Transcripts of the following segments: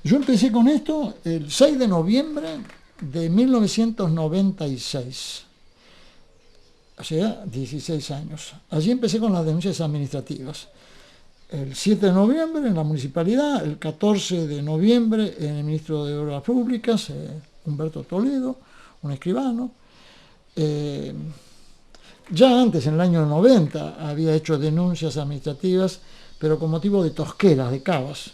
Yo empecé con esto el 6 de noviembre de 1996, o sea, 16 años. Allí empecé con las denuncias administrativas. El 7 de noviembre en la municipalidad, el 14 de noviembre en el ministro de Obras Públicas, Humberto Toledo, un escribano. Ya antes, en el año 90, había hecho denuncias administrativas, pero con motivo de tosqueras, de cavas.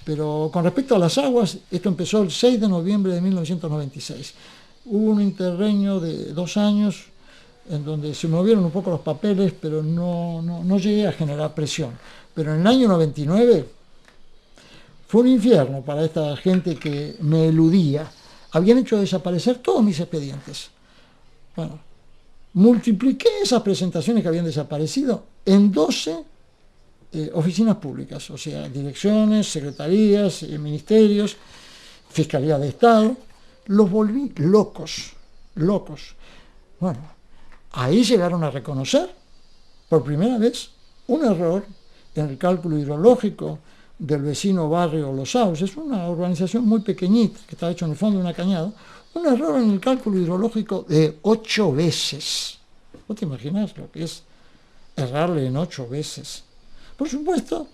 Pero con respecto a las aguas, esto empezó el 6 de noviembre de 1996. Hubo un interregno de 2 años en donde se movieron un poco los papeles, pero no llegué a generar presión. Pero en el año 99 fue un infierno para esta gente que me eludía. Habían hecho desaparecer todos mis expedientes. Bueno, multipliqué esas presentaciones que habían desaparecido en 12 oficinas públicas, o sea, direcciones, secretarías, ministerios, Fiscalía de Estado. Los volví locos. Bueno, ahí llegaron a reconocer por primera vez un error en el cálculo hidrológico del vecino barrio Los Sauces, una urbanización muy pequeñita que está hecho en el fondo de una cañada, un error en el cálculo hidrológico de 8 veces. ¿Vos te imaginás lo que es errarle en 8 veces? Por supuesto,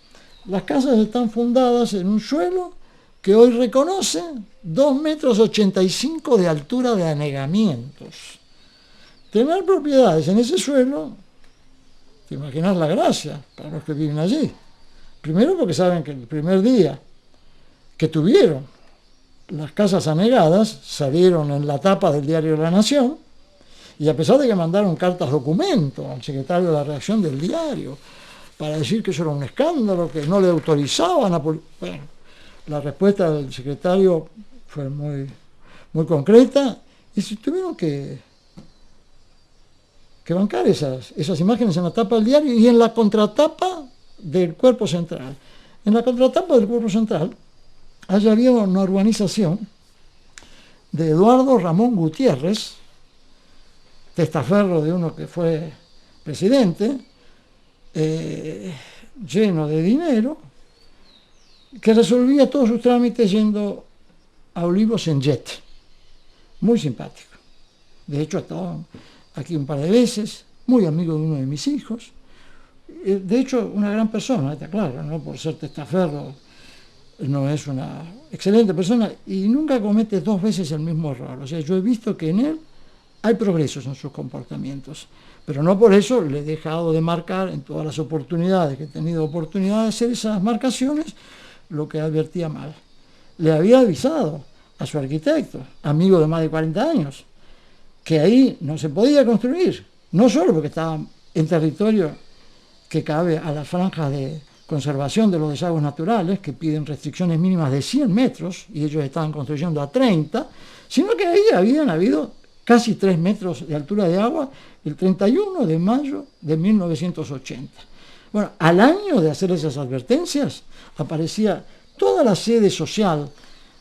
las casas están fundadas en un suelo que hoy reconoce 2,85 metros de altura de anegamientos. Tener propiedades en ese suelo, te imaginas la gracia para los que viven allí. Primero porque saben que el primer día que tuvieron las casas anegadas salieron en la tapa del diario La Nación, y a pesar de que mandaron cartas documento al secretario de la redacción del diario para decir que eso era un escándalo, que no le autorizaban a... Bueno, la respuesta del secretario fue muy concreta, y se tuvieron que bancar esas imágenes en la tapa del diario y en la contratapa del Cuerpo Central. En la contratapa del Cuerpo Central, allá había una urbanización de Eduardo Ramón Gutiérrez, testaferro de uno que fue presidente, lleno de dinero, que resolvía todos sus trámites yendo a Olivos en jet. Muy simpático. De hecho, ha estado aquí un par de veces, muy amigo de uno de mis hijos. De hecho, una gran persona, está claro, ¿no? Por ser testaferro, no es una excelente persona y nunca comete 2 veces el mismo error. O sea, yo he visto que en él hay progresos en sus comportamientos, pero no por eso le he dejado de marcar en todas las oportunidades que he tenido oportunidad de hacer esas marcaciones lo que advertía mal. Le había avisado a su arquitecto, amigo de más de 40 años, que ahí no se podía construir, no solo porque estaba en territorio que cabe a las franjas de conservación de los desagües naturales, que piden restricciones mínimas de 100 metros, y ellos estaban construyendo a 30, sino que ahí habían habido casi 3 metros de altura de agua el 31 de mayo de 1980. Bueno, al año de hacer esas advertencias, aparecía toda la sede social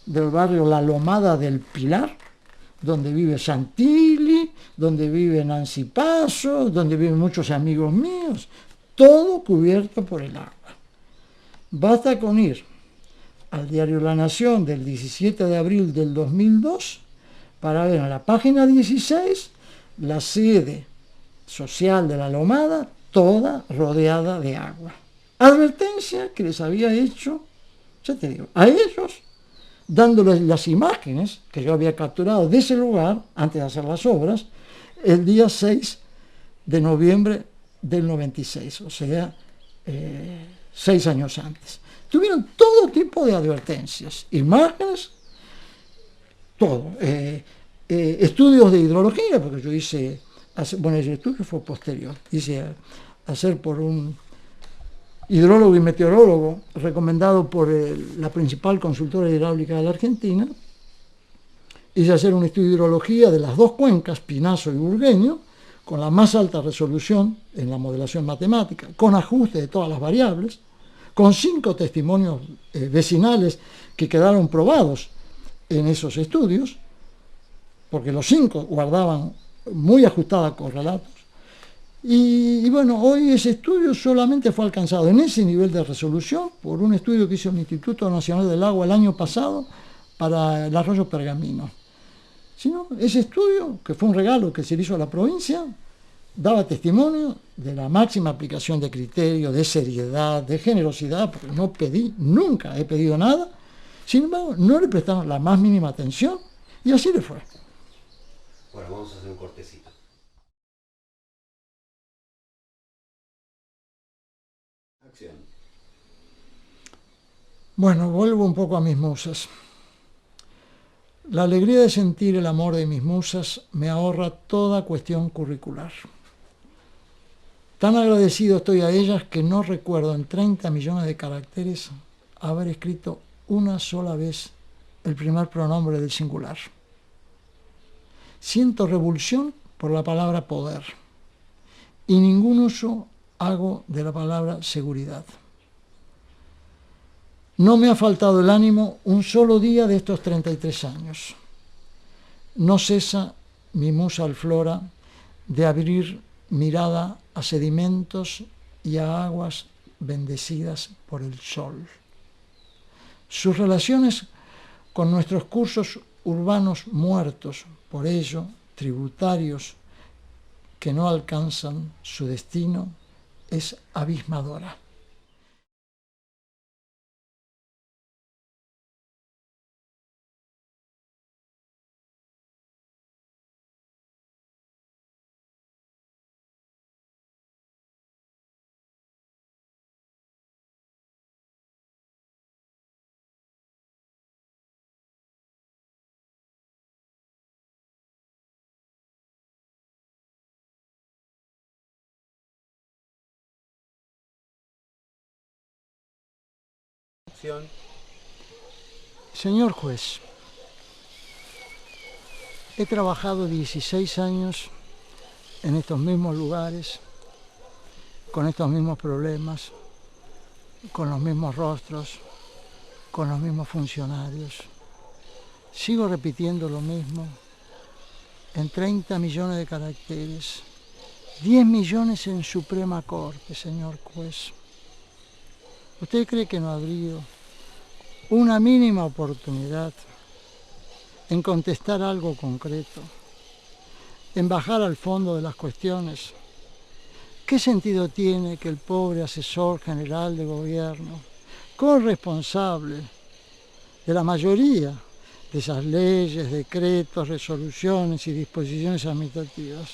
del barrio La Lomada del Pilar, donde vive Santilli, donde vive Nancy Paso, donde viven muchos amigos míos, todo cubierto por el agua. Basta con ir al diario La Nación del 17 de abril del 2002 para ver en la página 16 la sede social de La Lomada, toda rodeada de agua. Advertencia que les había hecho, ya te digo, a ellos, dándoles las imágenes que yo había capturado de ese lugar, antes de hacer las obras, el día 6 de noviembre del 96, o sea, 6 años antes. Tuvieron todo tipo de advertencias, imágenes, todo. Estudios de hidrología, porque yo hice, bueno, ese estudio fue posterior, hice hacer por un hidrólogo y meteorólogo recomendado por la principal consultora hidráulica de la Argentina. Hice hacer un estudio de hidrología de las 2 cuencas, Pinazo y Burgueño, con la más alta resolución en la modelación matemática, con ajuste de todas las variables, con 5 testimonios vecinales que quedaron probados en esos estudios, porque los 5 guardaban muy ajustados correlatos. Y bueno, hoy ese estudio solamente fue alcanzado en ese nivel de resolución por un estudio que hizo el Instituto Nacional del Agua el año pasado para el arroyo Pergamino. Sino ese estudio, que fue un regalo que se le hizo a la provincia, daba testimonio de la máxima aplicación de criterio, de seriedad, de generosidad, porque no pedí, nunca he pedido nada. Sin embargo, no le prestaron la más mínima atención y así le fue. Bueno, vamos a hacer un cortecito. Acción. Bueno, vuelvo un poco a mis musas. La alegría de sentir el amor de mis musas me ahorra toda cuestión curricular. Tan agradecido estoy a ellas que no recuerdo en 30 millones de caracteres haber escrito una sola vez el primer pronombre del singular. Siento revulsión por la palabra poder y ningún uso hago de la palabra seguridad. No me ha faltado el ánimo un solo día de estos 33 años. No cesa mi musa Alflora de abrir mirada a sedimentos y a aguas bendecidas por el sol. Sus relaciones con nuestros cursos urbanos muertos, por ello tributarios que no alcanzan su destino, es abismadora. Señor juez, he trabajado 16 años en estos mismos lugares, con estos mismos problemas, con los mismos rostros, con los mismos funcionarios. Sigo repitiendo lo mismo en 30 millones de caracteres, 10 millones en Suprema Corte, señor juez. ¿Usted cree que no habría una mínima oportunidad en contestar algo concreto, en bajar al fondo de las cuestiones? ¿Qué sentido tiene que el pobre asesor general de gobierno, corresponsable de la mayoría de esas leyes, decretos, resoluciones y disposiciones administrativas,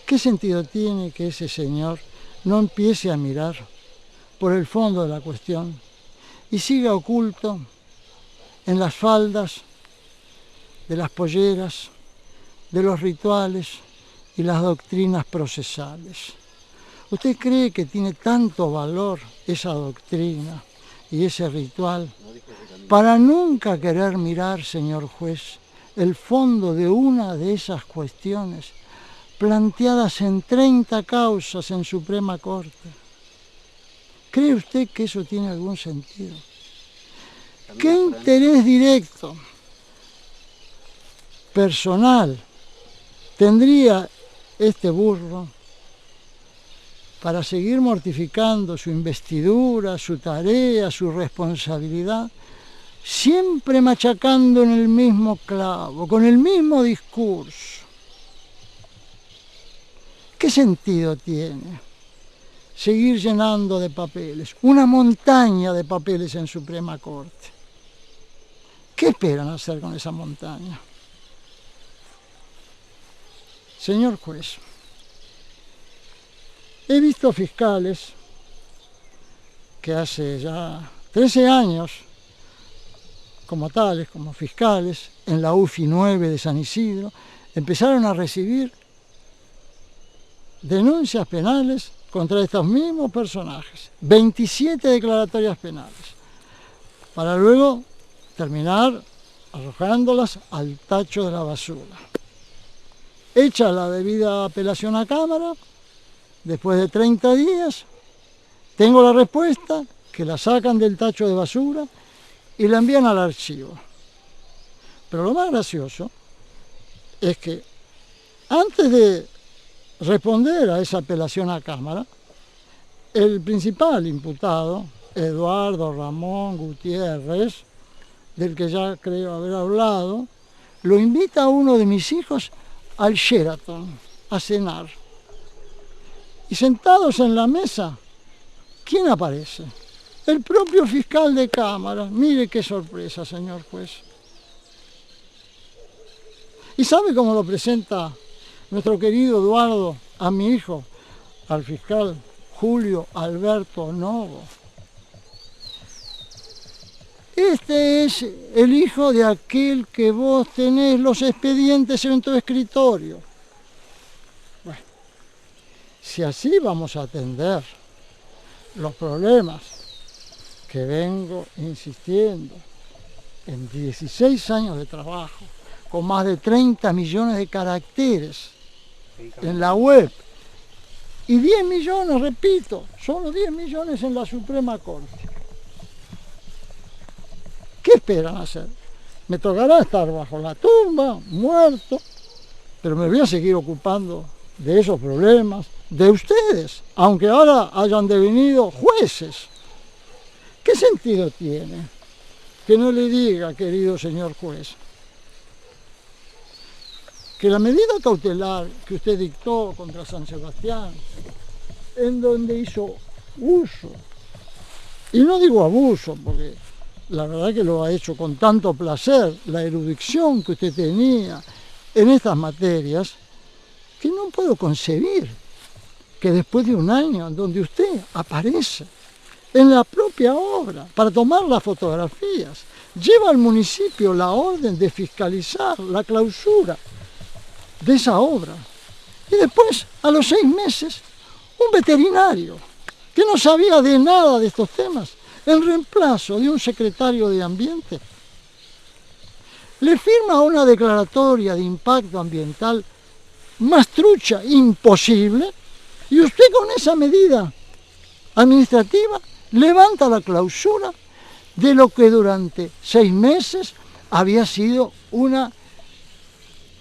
qué sentido tiene que ese señor no empiece a mirar por el fondo de la cuestión y siga oculto en las faldas de las polleras, de los rituales y las doctrinas procesales? ¿Usted cree que tiene tanto valor esa doctrina y ese ritual para nunca querer mirar, señor juez, el fondo de una de esas cuestiones planteadas en 30 causas en Suprema Corte? ¿Cree usted que eso tiene algún sentido? ¿Qué interés directo, personal, tendría este burro para seguir mortificando su investidura, su tarea, su responsabilidad, siempre machacando en el mismo clavo, con el mismo discurso? ¿Qué sentido tiene seguir llenando de papeles, una montaña de papeles en Suprema Corte? ¿Qué esperan hacer con esa montaña? Señor juez, he visto fiscales que hace ya 13 años, como tales, como fiscales, en la UFI 9 de San Isidro, empezaron a recibir denuncias penales contra estos mismos personajes, 27 declaratorias penales, para luego terminar arrojándolas al tacho de la basura. Hecha la debida apelación a Cámara, después de 30 días, tengo la respuesta, que la sacan del tacho de basura y la envían al archivo. Pero lo más gracioso es que antes de responder a esa apelación a cámara, el principal imputado, Eduardo Ramón Gutiérrez, del que ya creo haber hablado, lo invita a uno de mis hijos al Sheraton a cenar. Y sentados en la mesa, ¿quién aparece? El propio fiscal de cámara. Mire qué sorpresa, señor juez. ¿Y sabe cómo lo presenta nuestro querido Eduardo a mi hijo, al fiscal Julio Alberto Novo? Este es el hijo de aquel que vos tenés los expedientes en tu escritorio. Bueno, si así vamos a atender los problemas que vengo insistiendo en 16 años de trabajo, con más de 30 millones de caracteres en la web, y 10 millones, repito, solo 10 millones en la Suprema Corte. ¿Qué esperan hacer? Me tocará estar bajo la tumba, muerto, pero me voy a seguir ocupando de esos problemas, de ustedes, aunque ahora hayan devenido jueces. ¿Qué sentido tiene que no le diga, querido señor juez, que la medida cautelar que usted dictó contra San Sebastián, en donde hizo uso, y no digo abuso, porque la verdad que lo ha hecho con tanto placer, la erudición que usted tenía en estas materias, que no puedo concebir que después de un año en donde usted aparece en la propia obra para tomar las fotografías, lleva al municipio la orden de fiscalizar la clausura de esa obra, y después, a los 6 meses, un veterinario que no sabía de nada de estos temas, en reemplazo de un secretario de Ambiente, le firma una declaratoria de impacto ambiental más trucha imposible, y usted con esa medida administrativa levanta la clausura de lo que durante 6 meses había sido una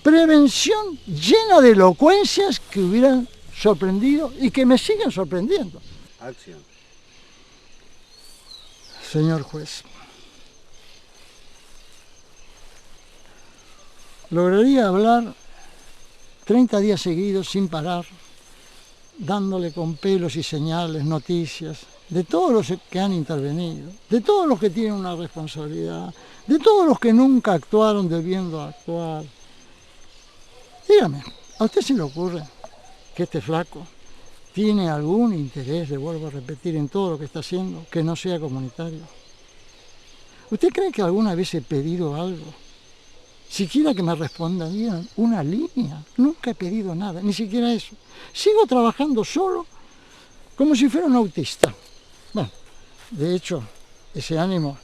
prevención llena de elocuencias que hubieran sorprendido y que me siguen sorprendiendo. Acción. Señor juez, lograría hablar 30 días seguidos sin parar, dándole con pelos y señales, noticias, de todos los que han intervenido, de todos los que tienen una responsabilidad, de todos los que nunca actuaron debiendo actuar. Dígame, ¿a usted se le ocurre que este flaco tiene algún interés, le vuelvo a repetir, en todo lo que está haciendo, que no sea comunitario? ¿Usted cree que alguna vez he pedido algo? Siquiera que me respondan una línea. Nunca he pedido nada, ni siquiera eso. Sigo trabajando solo, como si fuera un autista. Bueno, de hecho, ese ánimo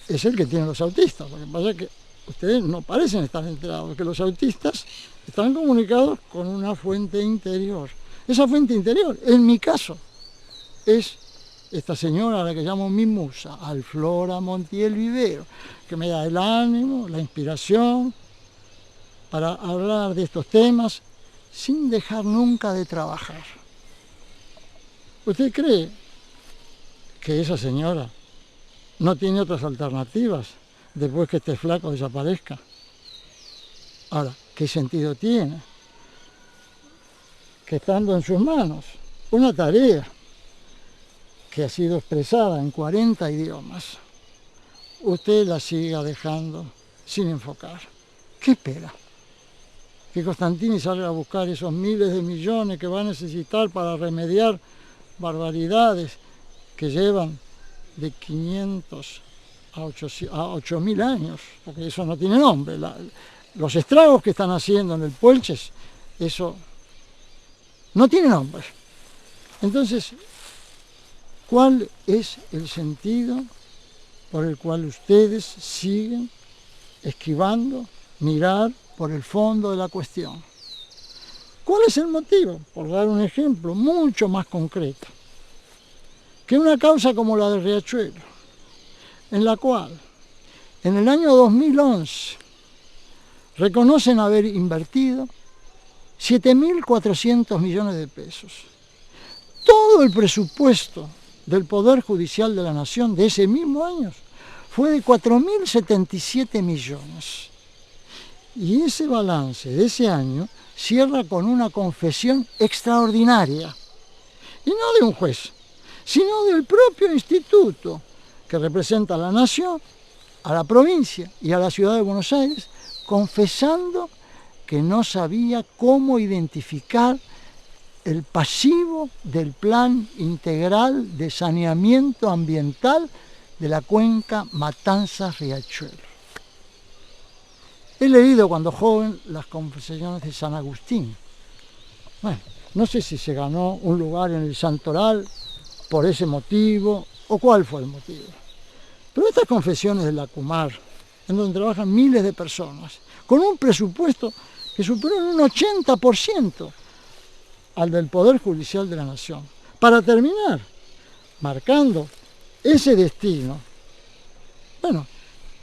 es el que tienen los autistas, porque pasa que ustedes no parecen estar enterados, que los autistas están comunicados con una fuente interior. Esa fuente interior, en mi caso, es esta señora a la que llamo mi musa, Alflora Montiel Vivero, que me da el ánimo, la inspiración para hablar de estos temas sin dejar nunca de trabajar. ¿Usted cree que esa señora no tiene otras alternativas después que este flaco desaparezca? Ahora, ¿qué sentido tiene que estando en sus manos una tarea que ha sido expresada en 40 idiomas, usted la siga dejando sin enfocar? ¿Qué espera? ¿Que Costantini salga a buscar esos miles de millones que va a necesitar para remediar barbaridades que llevan de 500 a 8.000 años? Porque eso no tiene nombre. Los estragos que están haciendo en el Puelches, eso no tiene nombre. Entonces, ¿cuál es el sentido por el cual ustedes siguen esquivando mirar por el fondo de la cuestión? ¿Cuál es el motivo? Por dar un ejemplo mucho más concreto, que una causa como la de Riachuelo, en la cual en el año 2011 reconocen haber invertido 7.400 millones de pesos. Todo el presupuesto del Poder Judicial de la Nación de ese mismo año fue de 4.077 millones. Y ese balance de ese año cierra con una confesión extraordinaria, y no de un juez, sino del propio instituto que representa a la nación, a la provincia y a la ciudad de Buenos Aires, confesando que no sabía cómo identificar el pasivo del Plan Integral de Saneamiento Ambiental de la cuenca Matanzas-Riachuelo. He leído cuando joven las confesiones de San Agustín. Bueno, no sé si se ganó un lugar en el Santoral por ese motivo o cuál fue el motivo. Pero estas confesiones de la Kumar, en donde trabajan miles de personas, con un presupuesto que superó en un 80% al del Poder Judicial de la Nación, para terminar marcando ese destino, bueno,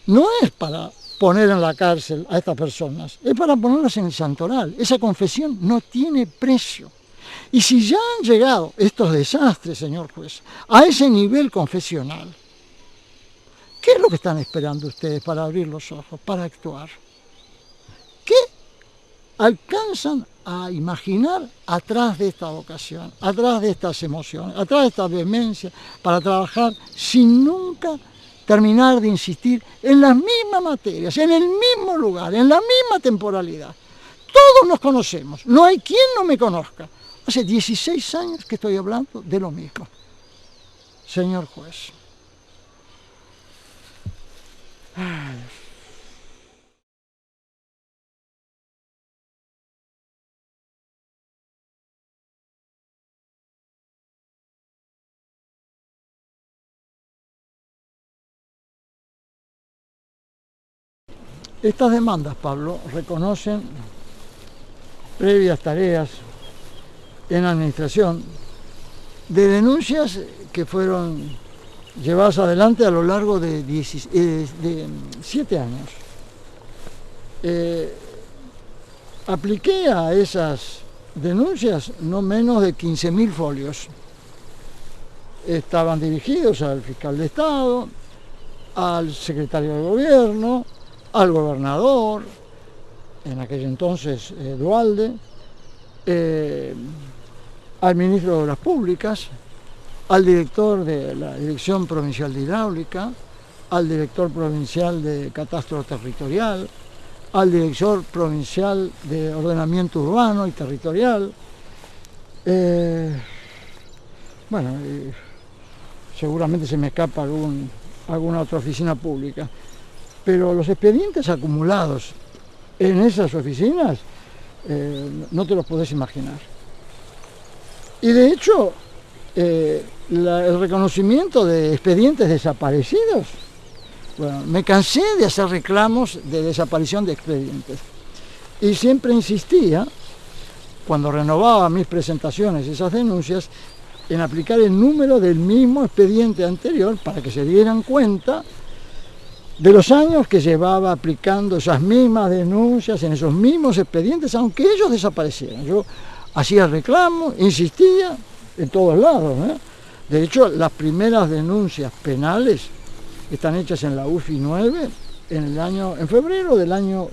no es para poner en la cárcel a estas personas, es para ponerlas en el Santoral. Esa confesión no tiene precio. Y si ya han llegado estos desastres, señor juez, a ese nivel confesional, ¿qué es lo que están esperando ustedes para abrir los ojos, para actuar? ¿Qué alcanzan a imaginar atrás de esta vocación, atrás de estas emociones, atrás de esta vehemencia, para trabajar sin nunca terminar de insistir en las mismas materias, en el mismo lugar, en la misma temporalidad? Todos nos conocemos, no hay quien no me conozca. Hace 16 años que estoy hablando de lo mismo. Señor juez. Ay. Estas demandas, Pablo, reconocen previas tareas en administración de denuncias que fueron llevadas adelante a lo largo de 7 años. Apliqué a esas denuncias no menos de 15.000 folios. Estaban dirigidos al fiscal de Estado, al secretario de Gobierno, al gobernador, en aquel entonces Duhalde, al ministro de Obras Públicas, al director de la Dirección Provincial de Hidráulica, al director provincial de Catastro Territorial, al director provincial de Ordenamiento Urbano y Territorial. Seguramente se me escapa alguna otra oficina pública, pero los expedientes acumulados en esas oficinas no te los podés imaginar. Y de hecho, el reconocimiento de expedientes desaparecidos, bueno, me cansé de hacer reclamos de desaparición de expedientes. Y siempre insistía, cuando renovaba mis presentaciones, esas denuncias, en aplicar el número del mismo expediente anterior para que se dieran cuenta de los años que llevaba aplicando esas mismas denuncias en esos mismos expedientes, aunque ellos desaparecieran. Yo hacía reclamos, insistía en todos lados, ¿eh? De hecho, las primeras denuncias penales están hechas en la UFI 9 en febrero del año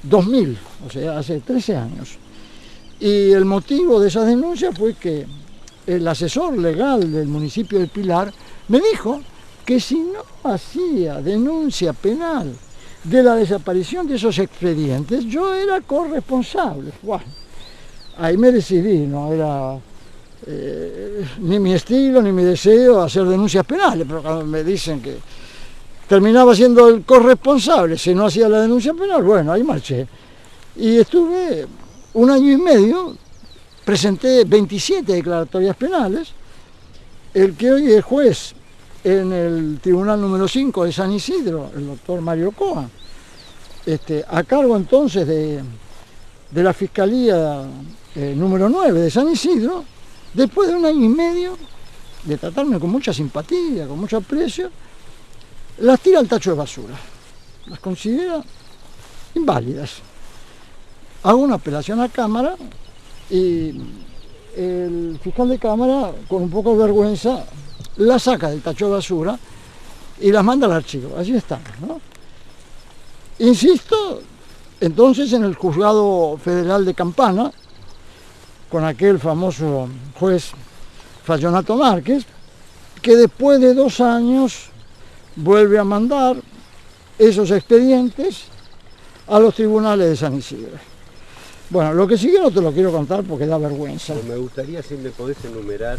2000, o sea, hace 13 años. Y el motivo de esas denuncias fue que el asesor legal del municipio de Pilar me dijo que si no hacía denuncia penal de la desaparición de esos expedientes, yo era corresponsable. Bueno, ahí me decidí, no era ni mi estilo ni mi deseo hacer denuncias penales, pero cuando me dicen que terminaba siendo el corresponsable si no hacía la denuncia penal, bueno, ahí marché. Y estuve 1 año y medio, presenté 27 declaratorias penales. El que hoy es juez en el Tribunal número 5 de San Isidro, el doctor Mario Coa, a cargo entonces de la Fiscalía número 9 de San Isidro, después de 1 año y medio de tratarme con mucha simpatía, con mucho aprecio, las tira al tacho de basura, las considera inválidas. Hago una apelación a Cámara y el fiscal de Cámara, con un poco de vergüenza, la saca del tacho de basura y las manda al archivo. Allí están, ¿no? Insisto, entonces, en el Juzgado Federal de Campana, con aquel famoso juez Fallonato Márquez, que después de 2 años vuelve a mandar esos expedientes a los tribunales de San Isidro. Bueno, lo que sigue no te lo quiero contar porque da vergüenza. Me gustaría, si me podés enumerar,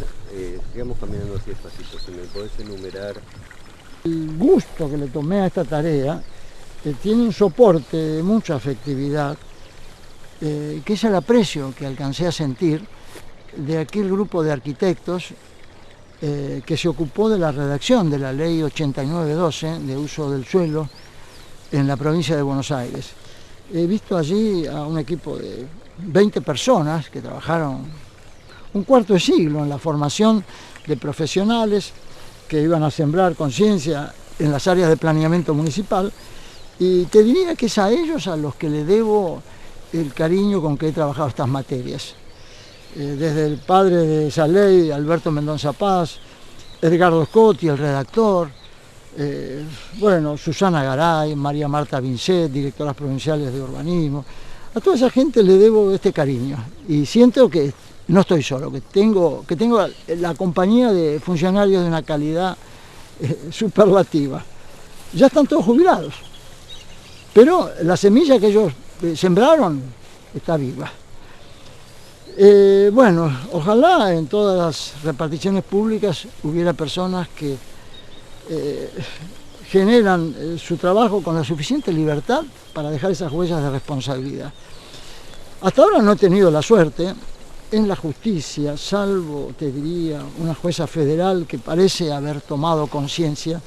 sigamos caminando así despacito, si me podés enumerar. El gusto que le tomé a esta tarea tiene un soporte de mucha afectividad, que es el aprecio que alcancé a sentir de aquel grupo de arquitectos que se ocupó de la redacción de la ley 8912 de uso del suelo en la provincia de Buenos Aires. He visto allí a un equipo de 20 personas que trabajaron un cuarto de siglo en la formación de profesionales que iban a sembrar conciencia en las áreas de planeamiento municipal, y te diría que es a ellos a los que le debo el cariño con que he trabajado estas materias. Desde el padre de esa ley, Alberto Mendonza Paz, Edgardo Scotti, el redactor, bueno, Susana Garay, María Marta Vincet, directoras provinciales de urbanismo. A toda esa gente le debo este cariño y siento que no estoy solo, que tengo la compañía de funcionarios de una calidad superlativa. Ya están todos jubilados, pero la semilla que ellos sembraron está viva. Bueno, ojalá en todas las reparticiones públicas hubiera personas que generan su trabajo con la suficiente libertad para dejar esas huellas de responsabilidad. Hasta ahora no he tenido la suerte en la justicia, salvo, te diría, una jueza federal que parece haber tomado conciencia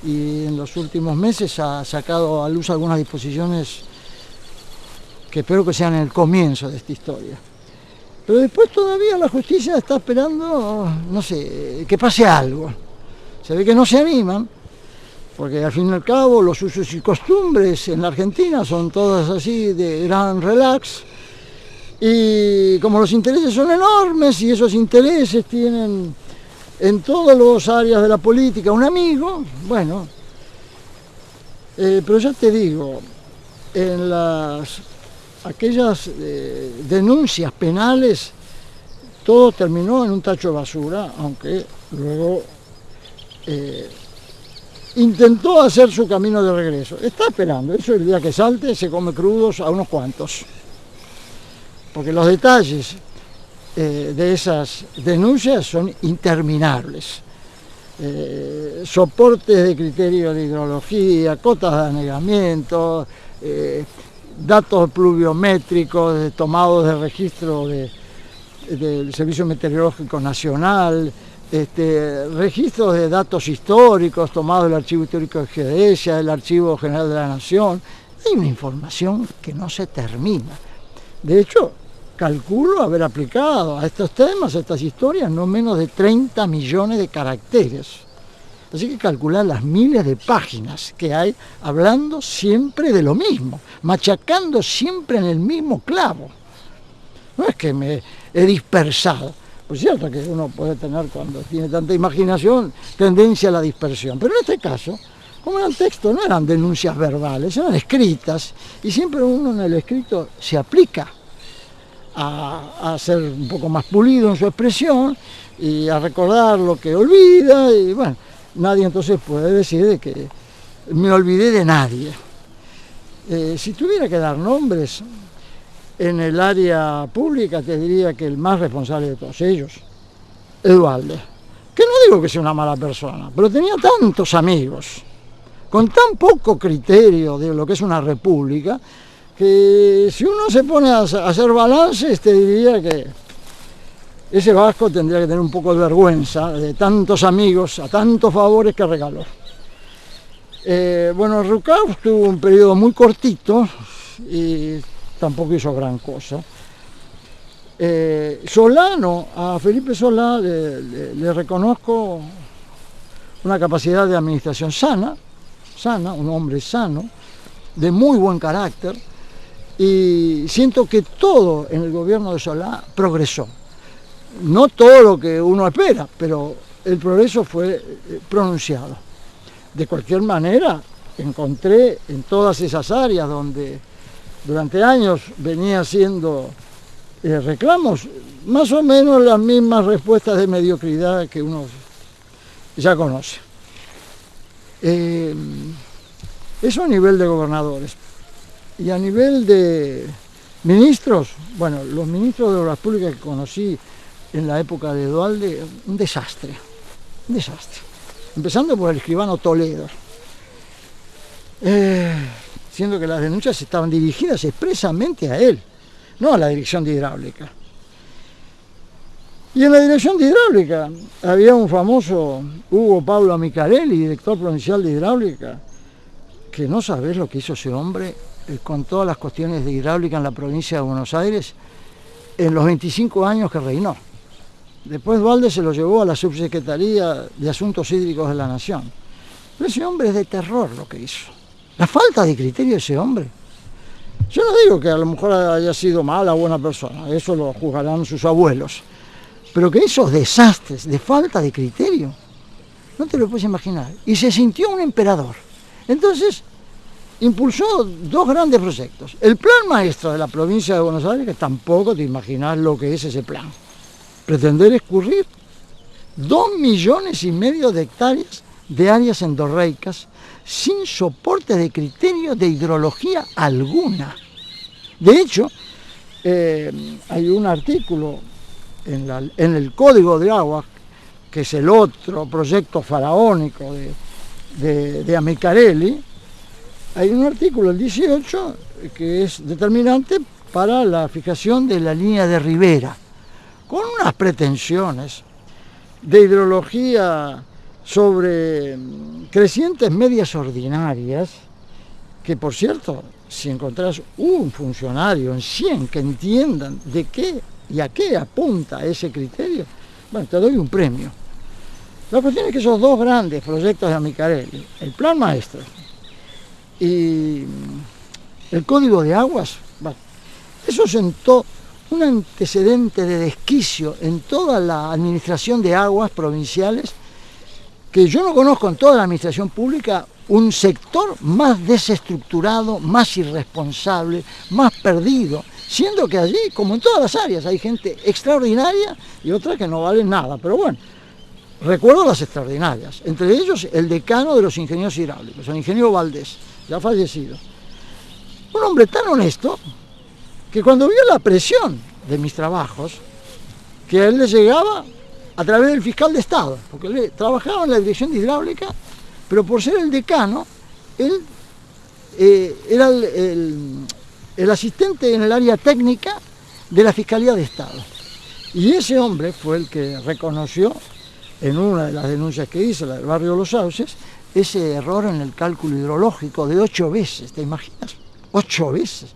y en los últimos meses ha sacado a luz algunas disposiciones que espero que sean el comienzo de esta historia. Pero después todavía la justicia está esperando, no sé, que pase algo. Se ve que no se animan, porque al fin y al cabo los usos y costumbres en la Argentina son todas así de gran relax, y como los intereses son enormes y esos intereses tienen en todas las áreas de la política un amigo, bueno, pero ya te digo, en aquellas denuncias penales todo terminó en un tacho de basura, aunque luego intentó hacer su camino de regreso. Está esperando, eso el día que salte se come crudos a unos cuantos. Porque los detalles de esas denuncias son interminables. Soportes de criterio de hidrología, cotas de anegamiento, datos pluviométricos tomados de registro del Servicio Meteorológico Nacional, registros de datos históricos tomados del Archivo Histórico de Geodesia, del Archivo General de la Nación. Hay una información que no se termina. De hecho, calculo haber aplicado a estos temas, a estas historias, no menos de 30 millones de caracteres. Así que calcular las miles de páginas que hay hablando siempre de lo mismo, machacando siempre en el mismo clavo. No es que me he dispersado. Por cierto que uno puede tener, cuando tiene tanta imaginación, tendencia a la dispersión. Pero en este caso, como eran textos, no eran denuncias verbales, eran escritas. Y siempre uno en el escrito se aplica a ser un poco más pulido en su expresión y a recordar lo que olvida. Y bueno, nadie entonces puede decir de que me olvidé de nadie. Si tuviera que dar nombres en el área pública, te diría que el más responsable de todos ellos, Edualde, que no digo que sea una mala persona, pero tenía tantos amigos, con tan poco criterio de lo que es una república, que si uno se pone a hacer balances, te diría que ese vasco tendría que tener un poco de vergüenza de tantos amigos, a tantos favores que regaló. Bueno, Rucauf tuvo un periodo muy cortito y tampoco hizo gran cosa. Solano, a Felipe Solá le reconozco una capacidad de administración sana, un hombre sano, de muy buen carácter, y siento que todo en el gobierno de Solá progresó. No todo lo que uno espera, pero el progreso fue pronunciado. De cualquier manera, encontré en todas esas áreas donde durante años venía haciendo reclamos, más o menos las mismas respuestas de mediocridad que uno ya conoce. Eso a nivel de gobernadores. Y a nivel de ministros, bueno, los ministros de Obras Públicas que conocí en la época de Duhalde, un desastre. Empezando por el escribano Toledo. Siendo que las denuncias estaban dirigidas expresamente a él, no a la dirección de hidráulica. Y en la dirección de hidráulica había un famoso Hugo Pablo Amicarelli, director provincial de hidráulica, que no sabés lo que hizo ese hombre con todas las cuestiones de hidráulica en la provincia de Buenos Aires en los 25 años que reinó. Después Duhalde se lo llevó a la Subsecretaría de Asuntos Hídricos de la Nación. Pero ese hombre es de terror lo que hizo. La falta de criterio de ese hombre. Yo no digo que a lo mejor haya sido mala o buena persona, eso lo juzgarán sus abuelos. Pero que esos desastres de falta de criterio, no te lo puedes imaginar. Y se sintió un emperador. Entonces, impulsó dos grandes proyectos. El plan maestro de la provincia de Buenos Aires, que tampoco te imaginas lo que es ese plan. Pretender escurrir 2,5 millones de hectáreas de áreas endorreicas sin soporte de criterio de hidrología alguna. De hecho, hay un artículo en el Código de Aguas, que es el otro proyecto faraónico de Amicarelli. Hay un artículo, el 18, que es determinante para la fijación de la línea de ribera, con unas pretensiones de hidrología sobre crecientes medias ordinarias, que por cierto, si encontrás un funcionario en 100 que entiendan de qué y a qué apunta ese criterio, bueno, te doy un premio. La cuestión es que esos dos grandes proyectos de Amicarelli, el plan maestro y el Código de Aguas, bueno, eso sentó un antecedente de desquicio en toda la administración de aguas provinciales, que yo no conozco en toda la administración pública un sector más desestructurado, más irresponsable, más perdido, siendo que allí, como en todas las áreas, hay gente extraordinaria y otra que no vale nada, pero bueno, recuerdo las extraordinarias, entre ellos el decano de los ingenieros hidráulicos, el ingeniero Valdés, ya fallecido. Un hombre tan honesto que cuando vio la presión de mis trabajos, que a él le llegaba a través del fiscal de Estado, porque él trabajaba en la dirección de hidráulica, pero por ser el decano, él era el asistente en el área técnica de la Fiscalía de Estado. Y ese hombre fue el que reconoció, en una de las denuncias que hizo, la del barrio Los Sauces, ese error en el cálculo hidrológico de 8 veces, ¿te imaginas? 8 veces.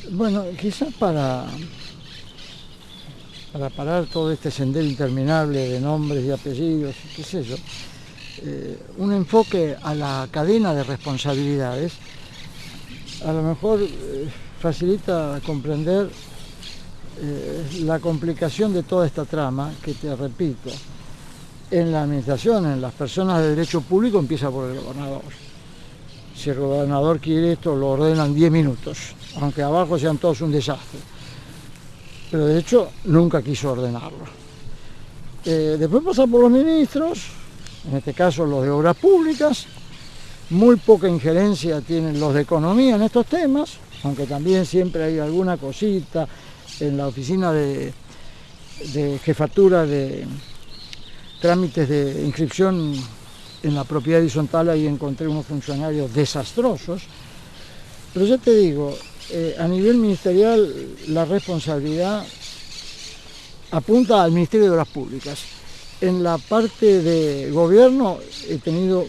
Bueno, quizás para parar todo este sendero interminable de nombres y apellidos, qué sé yo, un enfoque a la cadena de responsabilidades, a lo mejor facilita comprender la complicación de toda esta trama, que te repito, en la administración, en las personas de derecho público, empieza por el gobernador. Si el gobernador quiere esto, lo ordena en 10 minutos, aunque abajo sean todos un desastre. Pero de hecho, nunca quiso ordenarlo. Después pasa por los ministros, en este caso los de Obras Públicas. Muy poca injerencia tienen los de Economía en estos temas, aunque también siempre hay alguna cosita en la oficina de jefatura de trámites de inscripción en la propiedad horizontal ahí encontré unos funcionarios desastrosos, pero ya te digo, a nivel ministerial la responsabilidad apunta al Ministerio de Obras Públicas. En la parte de gobierno he tenido,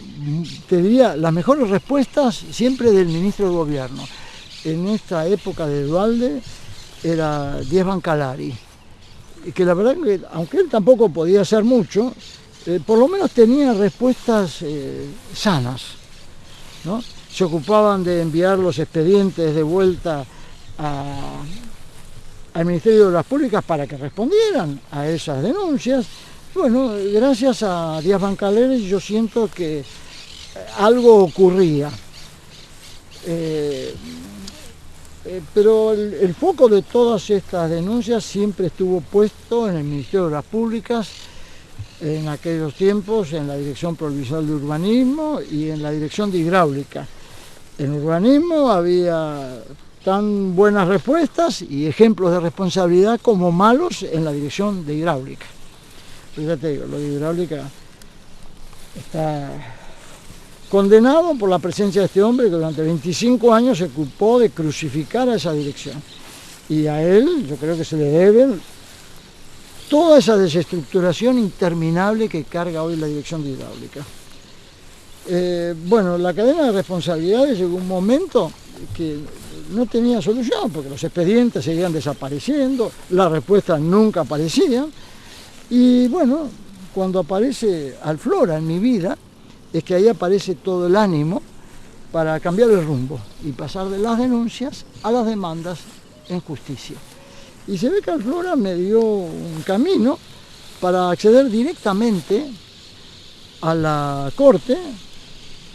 te diría, las mejores respuestas siempre del ministro de Gobierno. En esta época de Duhalde era Díaz Bancalari, que la verdad que, aunque él tampoco podía hacer mucho, por lo menos tenía respuestas sanas, ¿no? Se ocupaban de enviar los expedientes de vuelta al Ministerio de Obras Públicas para que respondieran a esas denuncias. Bueno, gracias a Díaz Bancalari yo siento que algo ocurría. Pero el foco de todas estas denuncias siempre estuvo puesto en el Ministerio de Obras Públicas, en aquellos tiempos en la Dirección Provincial de Urbanismo y en la Dirección de Hidráulica. En urbanismo había tan buenas respuestas y ejemplos de responsabilidad como malos en la Dirección de Hidráulica. Pero ya te digo, lo de Hidráulica está condenado por la presencia de este hombre que durante 25 años se ocupó de crucificar a esa dirección. Y a él yo creo que se le debe toda esa desestructuración interminable que carga hoy la Dirección de Hidráulica. Bueno, la cadena de responsabilidades llegó un momento que no tenía solución, porque los expedientes seguían desapareciendo, las respuestas nunca aparecían, y bueno, cuando aparece Alflora en mi vida, es que ahí aparece todo el ánimo para cambiar el rumbo y pasar de las denuncias a las demandas en justicia. Y se ve que Alflora me dio un camino para acceder directamente a la Corte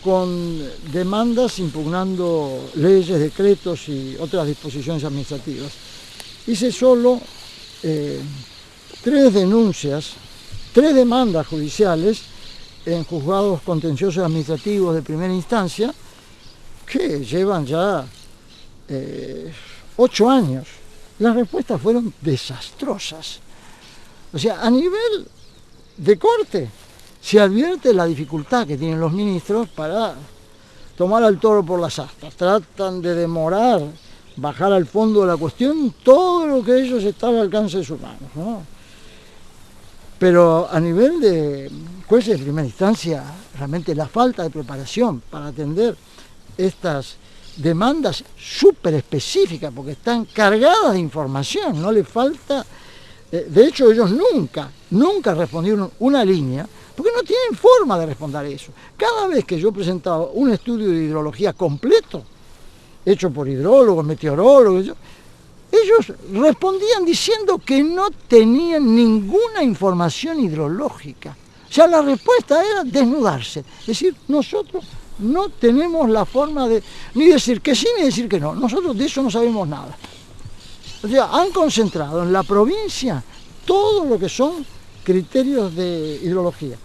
con demandas impugnando leyes, decretos y otras disposiciones administrativas. Hice solo 3 demandas judiciales en juzgados contenciosos administrativos de primera instancia que llevan ya 8 años. Las respuestas fueron desastrosas. O sea, a nivel de corte se advierte la dificultad que tienen los ministros para tomar al toro por las astas. Tratan de demorar, bajar al fondo de la cuestión todo lo que ellos está al alcance de sus manos, ¿no? Pero a nivel de jueces de primera instancia, realmente la falta de preparación para atender estas demandas súper específicas, porque están cargadas de información, no le falta. De hecho, ellos nunca respondieron una línea, porque no tienen forma de responder eso. Cada vez que yo presentaba un estudio de hidrología completo, hecho por hidrólogos, meteorólogos, ellos respondían diciendo que no tenían ninguna información hidrológica. O sea, la respuesta era desnudarse. Es decir, nosotros no tenemos la forma de ni decir que sí ni decir que no. Nosotros de eso no sabemos nada. O sea, han concentrado en la provincia todo lo que son criterios de hidrología.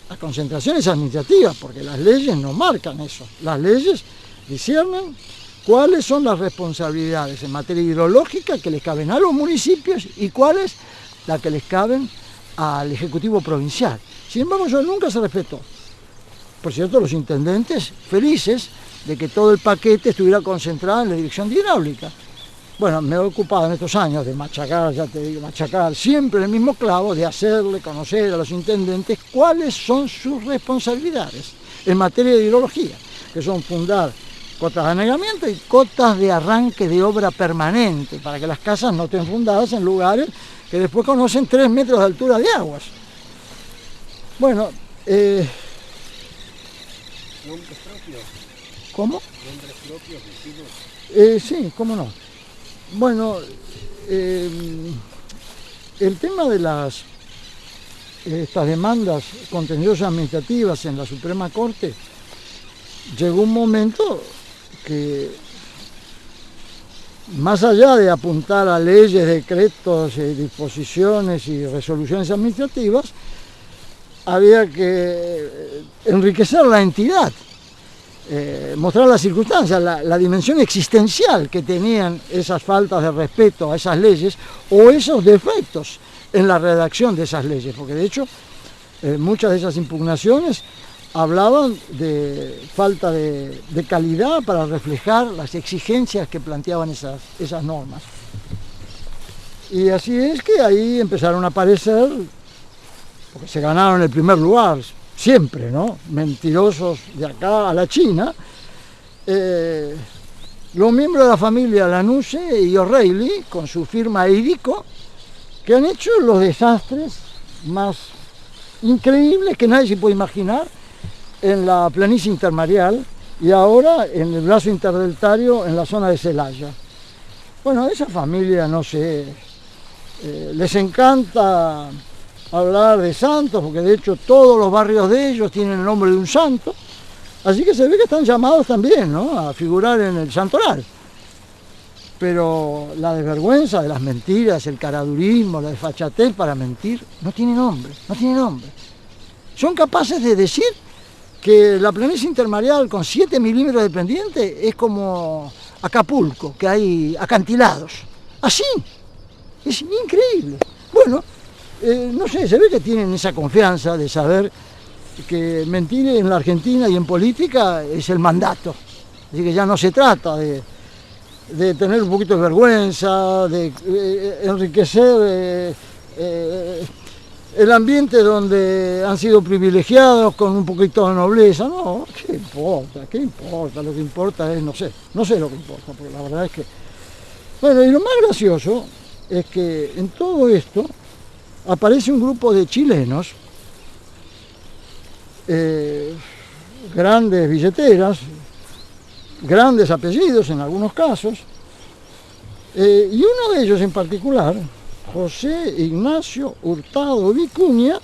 Las concentraciones administrativas, porque las leyes no marcan eso. Las leyes disciernen cuáles son las responsabilidades en materia hidrológica que les caben a los municipios y cuáles las que les caben al Ejecutivo Provincial. Sin embargo, eso nunca se respetó. Por cierto, los intendentes felices de que todo el paquete estuviera concentrado en la Dirección de Hidráulica. Bueno, me he ocupado en estos años de machacar, ya te digo, machacar siempre el mismo clavo, de hacerle conocer a los intendentes cuáles son sus responsabilidades en materia de hidrología, que son fundar cotas de anegamiento y cotas de arranque de obra permanente, para que las casas no estén fundadas en lugares que después conocen 3 metros de altura de aguas. Bueno, ¿nombres propios? ¿Cómo? ¿Nombres propios, vecinos? Sí, cómo no. Bueno, el tema de estas demandas contenciosas administrativas en la Suprema Corte, llegó un momento que, más allá de apuntar a leyes, decretos, disposiciones y resoluciones administrativas, había que enriquecer la entidad, mostrar las circunstancias, la dimensión existencial que tenían esas faltas de respeto a esas leyes o esos defectos en la redacción de esas leyes, porque de hecho muchas de esas impugnaciones hablaban de falta de calidad para reflejar las exigencias que planteaban esas normas. Y así es que ahí empezaron a aparecer, porque se ganaron el primer lugar, siempre, ¿no? Mentirosos de acá a la China, los miembros de la familia Lanusse y O'Reilly, con su firma Eidico, que han hecho los desastres más increíbles que nadie se puede imaginar en la planicie intermareal y ahora en el brazo interdeltario en la zona de Celaya. Bueno, a esa familia, no sé, les encanta hablar de santos, porque de hecho todos los barrios de ellos tienen el nombre de un santo, así que se ve que están llamados también, ¿no?, a figurar en el santoral. Pero la desvergüenza de las mentiras, el caradurismo, la desfachatez para mentir, no tiene nombre, no tiene nombre. Son capaces de decir que la planicie intermareal con 7 milímetros de pendiente es como Acapulco, que hay acantilados. Así, es increíble. Bueno, no sé, se ve que tienen esa confianza de saber que mentir en la Argentina y en política es el mandato. Así que ya no se trata de tener un poquito de vergüenza, de enriquecer el ambiente donde han sido privilegiados con un poquito de nobleza. No, ¿qué importa? ¿Qué importa? Lo que importa es, no sé lo que importa, porque la verdad es que... Bueno, y lo más gracioso es que en todo esto aparece un grupo de chilenos, grandes billeteras, grandes apellidos en algunos casos, y uno de ellos en particular, José Ignacio Hurtado Vicuña,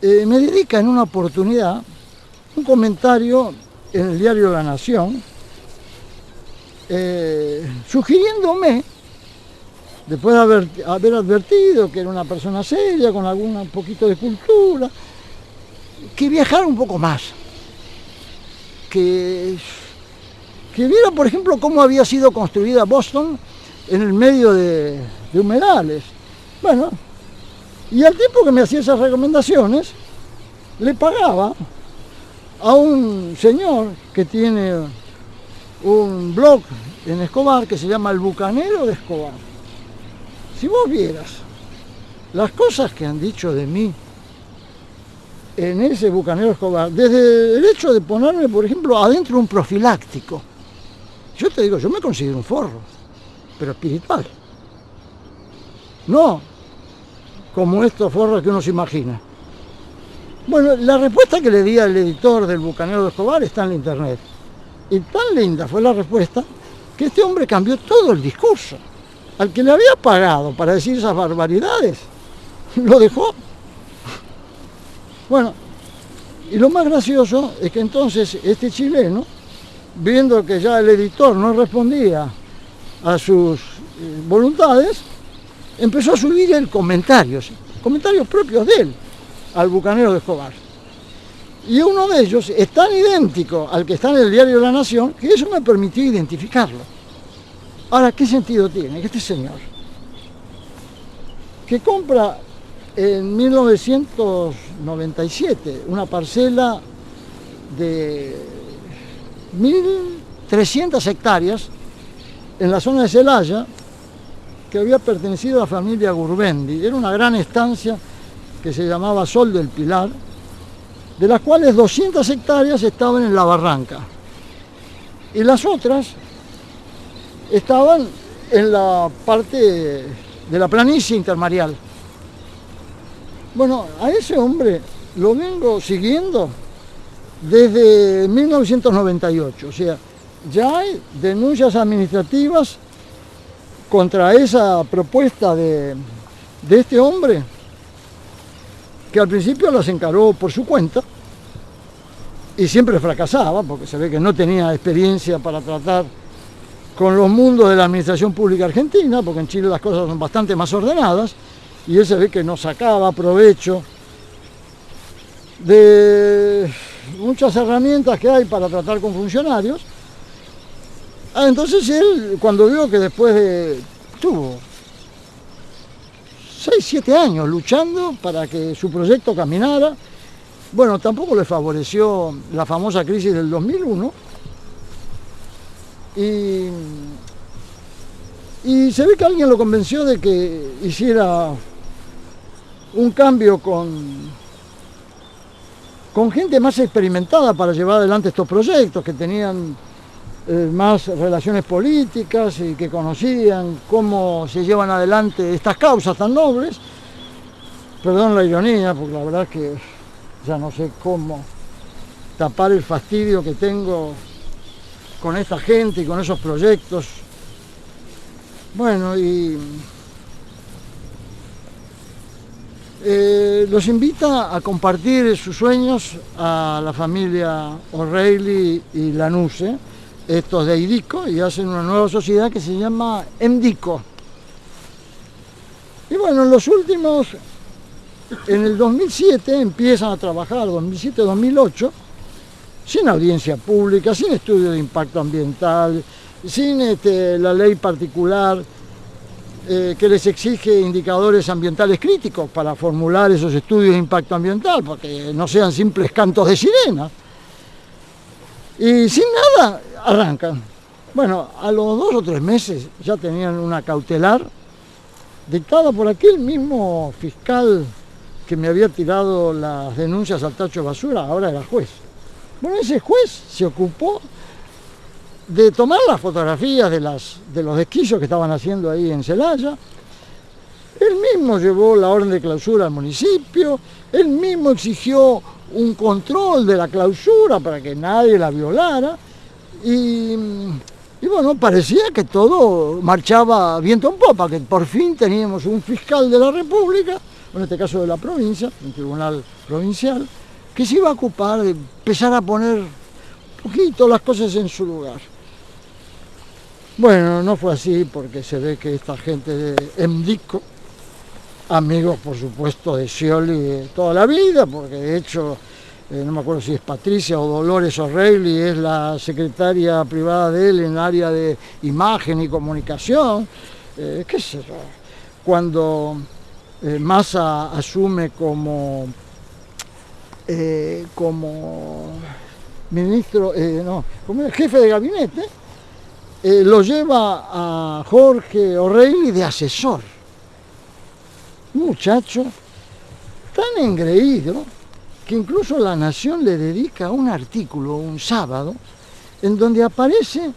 me dedica en una oportunidad un comentario en el diario La Nación, sugiriéndome, después de haber advertido que era una persona seria, con un poquito de cultura, que viajara un poco más, que viera, por ejemplo, cómo había sido construida Boston en el medio de humedales. Bueno, y al tiempo que me hacía esas recomendaciones, le pagaba a un señor que tiene un blog en Escobar que se llama El Bucanero de Escobar. Si vos vieras las cosas que han dicho de mí en ese Bucanero Escobar, desde el hecho de ponerme, por ejemplo, adentro un profiláctico. Yo te digo, yo me considero un forro, pero espiritual. No como estos forros que uno se imagina. Bueno, la respuesta que le di al editor del Bucanero de Escobar está en la internet. Y tan linda fue la respuesta que este hombre cambió todo el discurso. Al que le había pagado para decir esas barbaridades, lo dejó. Bueno, y lo más gracioso es que entonces este chileno, viendo que ya el editor no respondía a sus voluntades, empezó a subir él comentarios propios de él al Bucanero de Escobar. Y uno de ellos es tan idéntico al que está en el diario La Nación que eso me permitió identificarlo. Ahora, ¿qué sentido tiene que este señor, que compra en 1997 una parcela de 1.300 hectáreas en la zona de Celaya, que había pertenecido a la familia Gurbendi? Era una gran estancia que se llamaba Sol del Pilar, de las cuales 200 hectáreas estaban en la barranca y las otras estaban en la parte de la planicie intermareal. Bueno, a ese hombre lo vengo siguiendo desde 1998, o sea, ya hay denuncias administrativas contra esa propuesta de este hombre, que al principio las encaró por su cuenta y siempre fracasaba, porque se ve que no tenía experiencia para tratar con los mundos de la administración pública argentina, porque en Chile las cosas son bastante más ordenadas, y él se ve que no sacaba provecho de muchas herramientas que hay para tratar con funcionarios. Entonces él, cuando vio que después de... tuvo 6, 7 años luchando para que su proyecto caminara, Bueno, tampoco le favoreció la famosa crisis del 2001 y se ve que alguien lo convenció de que hiciera un cambio con gente más experimentada para llevar adelante estos proyectos, que tenían más relaciones políticas y que conocían cómo se llevan adelante estas causas tan nobles. Perdón la ironía, porque la verdad es que ya no sé cómo tapar el fastidio que tengo con esta gente y con esos proyectos. Bueno, y los invita a compartir sus sueños a la familia O'Reilly y Lanuse, estos de IDICO, y hacen una nueva sociedad que se llama EMDICO. Y bueno, en el 2007 empiezan a trabajar, 2007-2008, sin audiencia pública, sin estudio de impacto ambiental, sin la ley particular que les exige indicadores ambientales críticos para formular esos estudios de impacto ambiental, porque no sean simples cantos de sirena. Y sin nada arrancan. Bueno, a los 2 o 3 meses ya tenían una cautelar dictada por aquel mismo fiscal que me había tirado las denuncias al tacho de basura, ahora era juez. Bueno, ese juez se ocupó de tomar las fotografías de los desquicios que estaban haciendo ahí en Celaya. Él mismo llevó la orden de clausura al municipio, él mismo exigió un control de la clausura para que nadie la violara, y bueno, parecía que todo marchaba viento en popa, que por fin teníamos un fiscal de la República, en este caso de la provincia, un tribunal provincial, que se iba a ocupar de empezar a poner un poquito las cosas en su lugar. Bueno, no fue así, porque se ve que esta gente de EMDICO, amigos por supuesto de Scioli de toda la vida, porque de hecho, no me acuerdo si es Patricia o Dolores O'Reilly, es la secretaria privada de él en el área de imagen y comunicación, qué sé yo. Cuando Massa asume como ministro, como jefe de gabinete, lo lleva a Jorge O'Reilly de asesor. Un muchacho tan engreído que incluso La Nación le dedica un artículo un sábado en donde aparece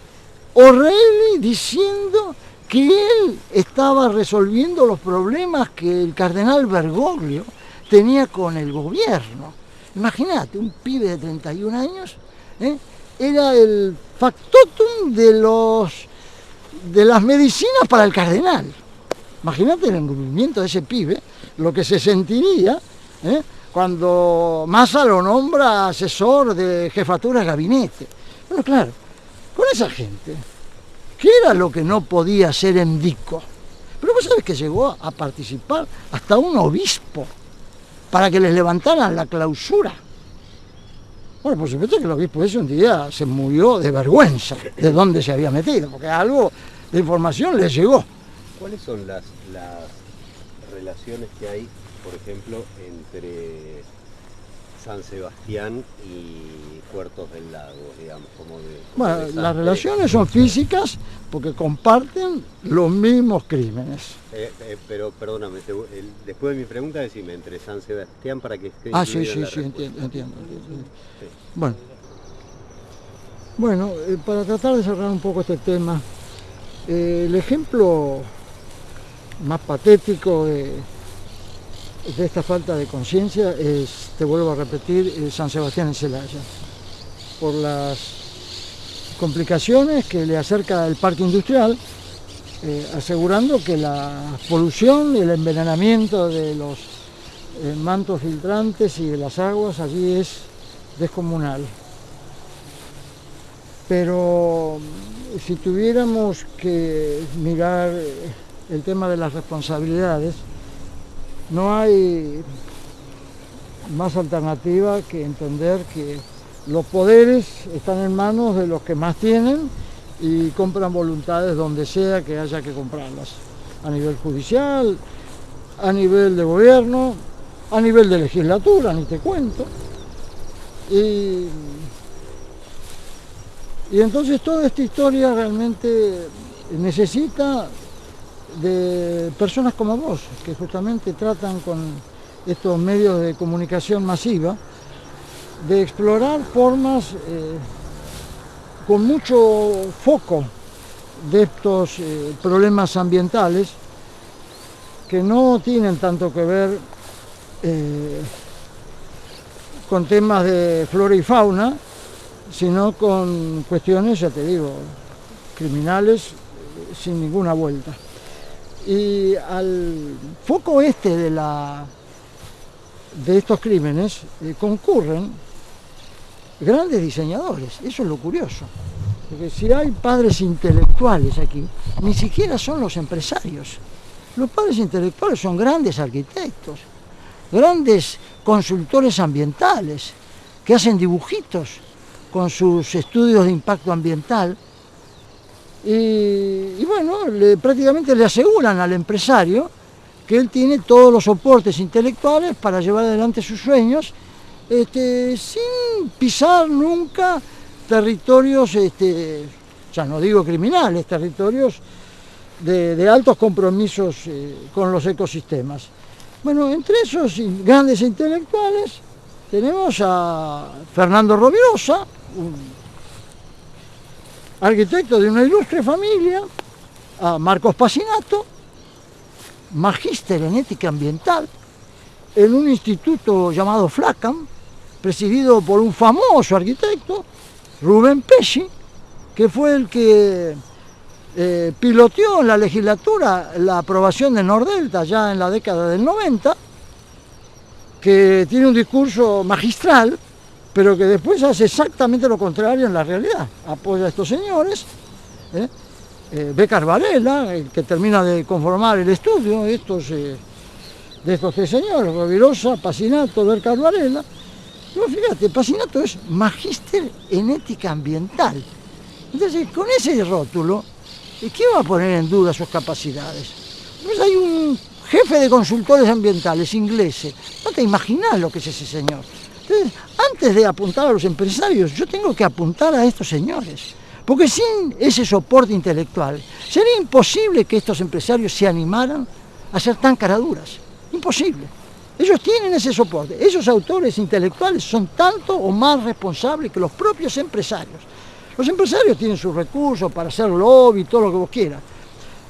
O'Reilly diciendo que él estaba resolviendo los problemas que el cardenal Bergoglio tenía con el gobierno. Imagínate, un pibe de 31 años, era el factotum de las medicinas para el cardenal. Imagínate el engrupimiento de ese pibe, lo que se sentiría cuando Massa lo nombra asesor de jefatura de gabinete. Bueno, claro, con esa gente, ¿qué era lo que no podía hacer EMDICO? Pero vos sabés que llegó a participar hasta un obispo para que les levantaran la clausura. Bueno, por supuesto que el obispo ese un día se murió de vergüenza de dónde se había metido, porque algo de información le llegó. ¿Cuáles son las relaciones que hay, por ejemplo, entre San Sebastián y Puertos del Lago, digamos? Bueno, las relaciones son físicas porque comparten los mismos crímenes. Pero perdóname, después de mi pregunta decime, entre San Sebastián para que esté... Sí, entiendo. Sí. Bueno, para tratar de cerrar un poco este tema, el ejemplo más patético de esta falta de conciencia es, te vuelvo a repetir, San Sebastián en Celaya, por las complicaciones que le acerca el parque industrial, asegurando que la polución y el envenenamiento de los mantos filtrantes y de las aguas allí es descomunal. Pero si tuviéramos que mirar el tema de las responsabilidades, no hay más alternativa que entender que los poderes están en manos de los que más tienen y compran voluntades donde sea que haya que comprarlas, a nivel judicial, a nivel de gobierno, a nivel de legislatura, ni te cuento. Y entonces toda esta historia realmente necesita de personas como vos, que justamente tratan con estos medios de comunicación masiva de explorar formas con mucho foco de estos problemas ambientales que no tienen tanto que ver con temas de flora y fauna, sino con cuestiones, ya te digo, criminales sin ninguna vuelta. Y al foco este de estos crímenes concurren grandes diseñadores, eso es lo curioso, porque si hay padres intelectuales aquí, ni siquiera son los empresarios. Los padres intelectuales son grandes arquitectos, grandes consultores ambientales, que hacen dibujitos con sus estudios de impacto ambiental y bueno, prácticamente le aseguran al empresario que él tiene todos los soportes intelectuales para llevar adelante sus sueños sin pisar nunca territorios, ya no digo criminales, territorios de altos compromisos con los ecosistemas. Bueno, entre esos grandes intelectuales tenemos a Fernando Rovirosa, un arquitecto de una ilustre familia, a Marcos Pasinato, magíster en ética ambiental, en un instituto llamado FLACAM, presidido por un famoso arquitecto, Rubén Pesci, que fue el que piloteó en la legislatura la aprobación de Nordelta ya en la década del 90, que tiene un discurso magistral, pero que después hace exactamente lo contrario en la realidad. Apoya a estos señores, Béccar Varela, el que termina de conformar el estudio de estos tres señores, Rovirosa, Pasinato, Béccar Varela. No, fíjate, Pasinato es magíster en ética ambiental. Entonces, con ese rótulo, ¿quién va a poner en duda sus capacidades? Pues hay un jefe de consultores ambientales ingleses, no te imaginas lo que es ese señor. Entonces, antes de apuntar a los empresarios, yo tengo que apuntar a estos señores, porque sin ese soporte intelectual, sería imposible que estos empresarios se animaran a ser tan caraduras. Imposible. Ellos tienen ese soporte. Esos autores intelectuales son tanto o más responsables que los propios empresarios. Los empresarios tienen sus recursos para hacer lobby, todo lo que vos quieras,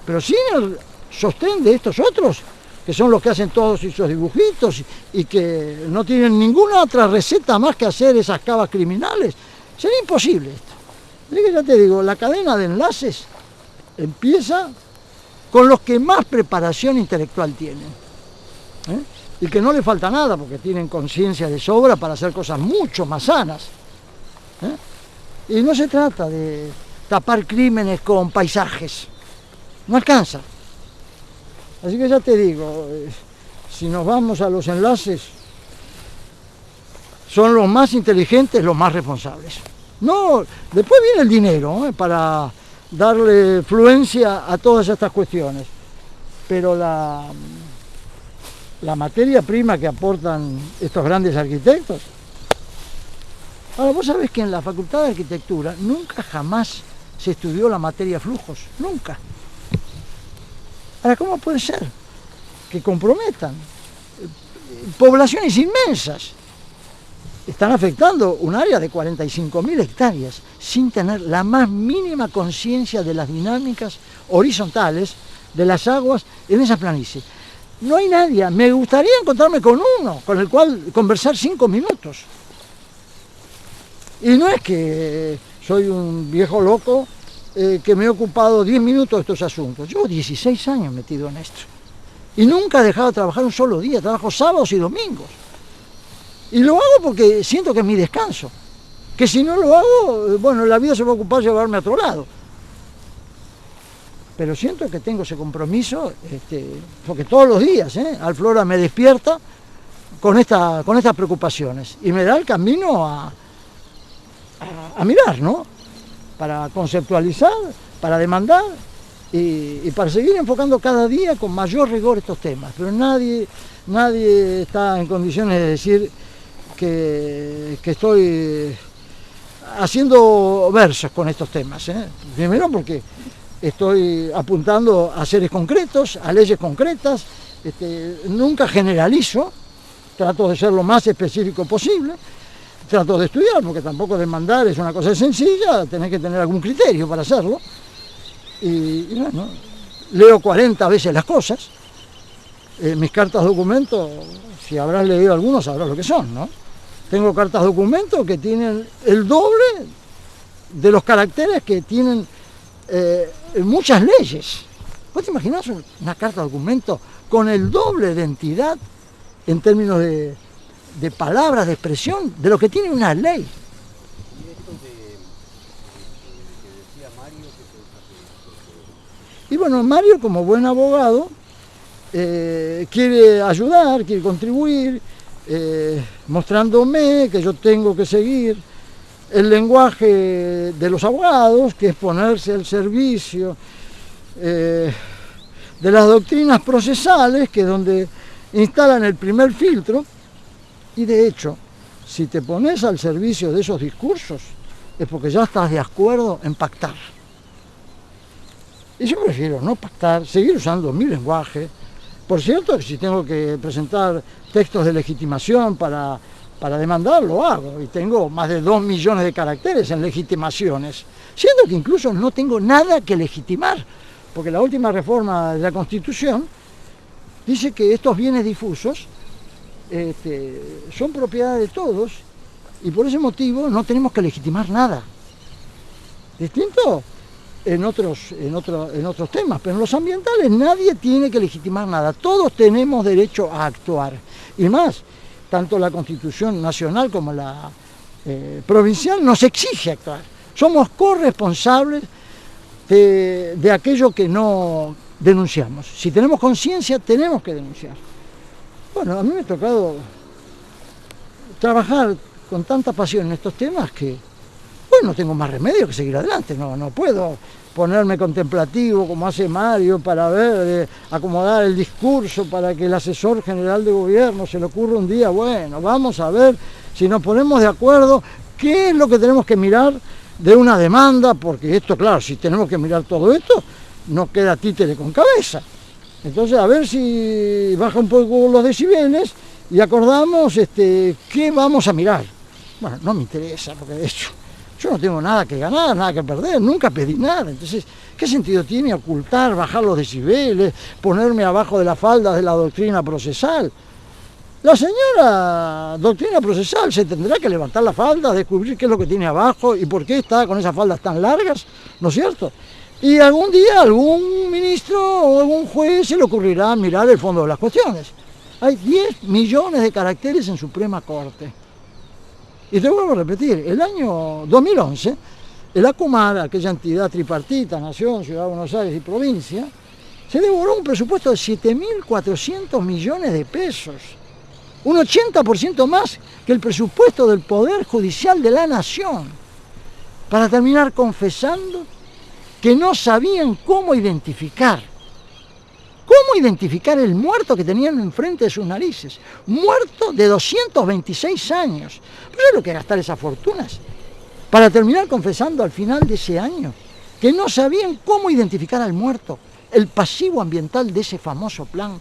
pero sin el sostén de estos otros, que son los que hacen todos esos dibujitos y que no tienen ninguna otra receta más que hacer esas cavas criminales, sería imposible esto. Así que ya te digo, la cadena de enlaces empieza con los que más preparación intelectual tienen, y que no le falta nada porque tienen conciencia de sobra para hacer cosas mucho más sanas. Y no se trata de tapar crímenes con paisajes, no alcanza. Así que ya te digo, si nos vamos a los enlaces, son los más inteligentes, los más responsables. No, después viene el dinero, para darle fluencia a todas estas cuestiones, pero la materia prima que aportan estos grandes arquitectos. Ahora, vos sabés que en la Facultad de Arquitectura nunca jamás se estudió la materia flujos, nunca. Ahora, ¿cómo puede ser que comprometan poblaciones inmensas? Están afectando un área de 45.000 hectáreas sin tener la más mínima conciencia de las dinámicas horizontales de las aguas en esa planicie. No hay nadie. Me gustaría encontrarme con uno, con el cual conversar 5 minutos. Y no es que soy un viejo loco que me he ocupado 10 minutos de estos asuntos. Llevo 16 años metido en esto. Y nunca he dejado de trabajar un solo día. Trabajo sábados y domingos. Y lo hago porque siento que es mi descanso. Que si no lo hago, bueno, la vida se va a ocupar de llevarme a otro lado. Pero siento que tengo ese compromiso, porque todos los días, Alflora me despierta con estas preocupaciones. Y me da el camino a mirar, ¿no? Para conceptualizar, para demandar y para seguir enfocando cada día con mayor rigor estos temas. Pero nadie está en condiciones de decir que estoy haciendo versos con estos temas, ¿eh? Primero porque estoy apuntando a seres concretos, a leyes concretas, nunca generalizo, trato de ser lo más específico posible, trato de estudiar, porque tampoco demandar es una cosa sencilla, tenés que tener algún criterio para hacerlo, y bueno, leo 40 veces las cosas, mis cartas documentos, si habrás leído algunos sabrás lo que son, ¿no? Tengo cartas documentos que tienen el doble de los caracteres que tienen muchas leyes. ¿Vos te imaginás una carta documento con el doble de entidad en términos de palabras, de expresión, de lo que tiene una ley? Y esto que decía Mario, ¿qué pensás de esto? Y bueno, Mario, como buen abogado, quiere ayudar, quiere contribuir, mostrándome que yo tengo que seguir el lenguaje de los abogados, que es ponerse al servicio de las doctrinas procesales, que es donde instalan el primer filtro, y de hecho, si te pones al servicio de esos discursos, es porque ya estás de acuerdo en pactar. Y yo prefiero no pactar, seguir usando mi lenguaje. Por cierto, si tengo que presentar textos de legitimación para demandar, lo hago. Y tengo más de 2 millones de caracteres en legitimaciones, siendo que incluso no tengo nada que legitimar, porque la última reforma de la Constitución dice que estos bienes difusos son propiedad de todos, y por ese motivo no tenemos que legitimar nada. Distinto en otros temas, pero en los ambientales nadie tiene que legitimar nada, todos tenemos derecho a actuar, y más, tanto la Constitución nacional como la provincial nos exige actuar, somos corresponsables de aquello que no denunciamos, si tenemos conciencia tenemos que denunciar. Bueno, a mí me ha tocado trabajar con tanta pasión en estos temas que pues no tengo más remedio que seguir adelante, no puedo ponerme contemplativo como hace Mario para ver, acomodar el discurso para que el asesor general de gobierno se le ocurra un día, bueno, vamos a ver si nos ponemos de acuerdo qué es lo que tenemos que mirar de una demanda, porque esto, claro, si tenemos que mirar todo esto, no queda títere con cabeza. Entonces, a ver si baja un poco los decibeles y acordamos qué vamos a mirar. Bueno, no me interesa, porque de hecho yo no tengo nada que ganar, nada que perder, nunca pedí nada. Entonces, ¿qué sentido tiene ocultar, bajar los decibeles, ponerme abajo de la falda de la doctrina procesal? La señora doctrina procesal se tendrá que levantar la falda, descubrir qué es lo que tiene abajo y por qué está con esas faldas tan largas, ¿no es cierto? Y algún día algún ministro o algún juez se le ocurrirá mirar el fondo de las cuestiones. Hay 10 millones de caracteres en Suprema Corte. Y te vuelvo a repetir, el año 2011, el ACUMAR, aquella entidad tripartita, Nación, Ciudad de Buenos Aires y provincia, se devoró un presupuesto de 7.400 millones de pesos. Un 80% más que el presupuesto del Poder Judicial de la Nación, para terminar confesando que no sabían cómo identificar el muerto que tenían enfrente de sus narices, muerto de 226 años. ¿Pero es lo que gastar esas fortunas? Para terminar confesando al final de ese año que no sabían cómo identificar al muerto, el pasivo ambiental de ese famoso plan.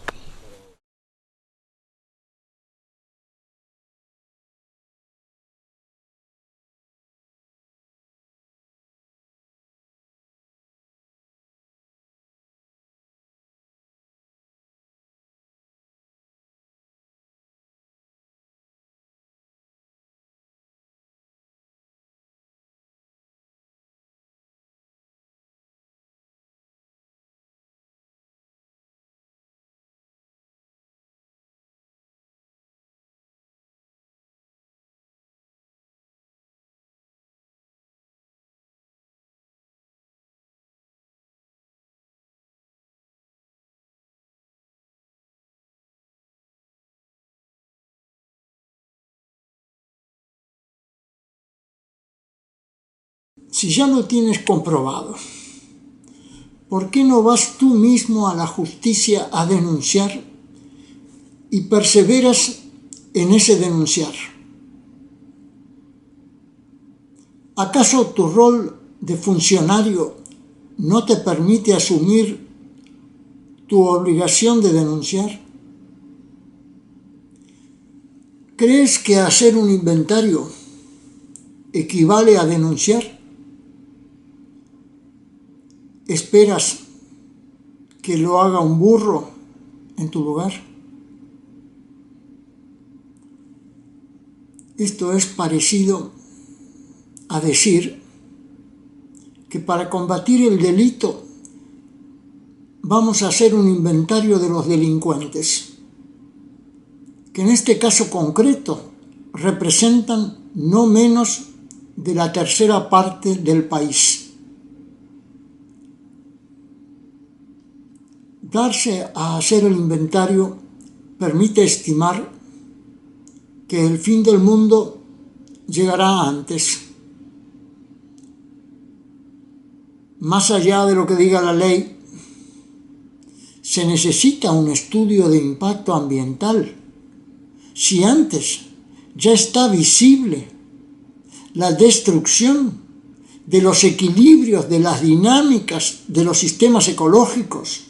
Si ya lo tienes comprobado, ¿por qué no vas tú mismo a la justicia a denunciar y perseveras en ese denunciar? ¿Acaso tu rol de funcionario no te permite asumir tu obligación de denunciar? ¿Crees que hacer un inventario equivale a denunciar? ¿Esperas que lo haga un burro en tu lugar? Esto es parecido a decir que para combatir el delito vamos a hacer un inventario de los delincuentes, que en este caso concreto representan no menos de la tercera parte del país. Darse a hacer el inventario permite estimar que el fin del mundo llegará antes. Más allá de lo que diga la ley, se necesita un estudio de impacto ambiental. Si antes ya está visible la destrucción de los equilibrios, de las dinámicas de los sistemas ecológicos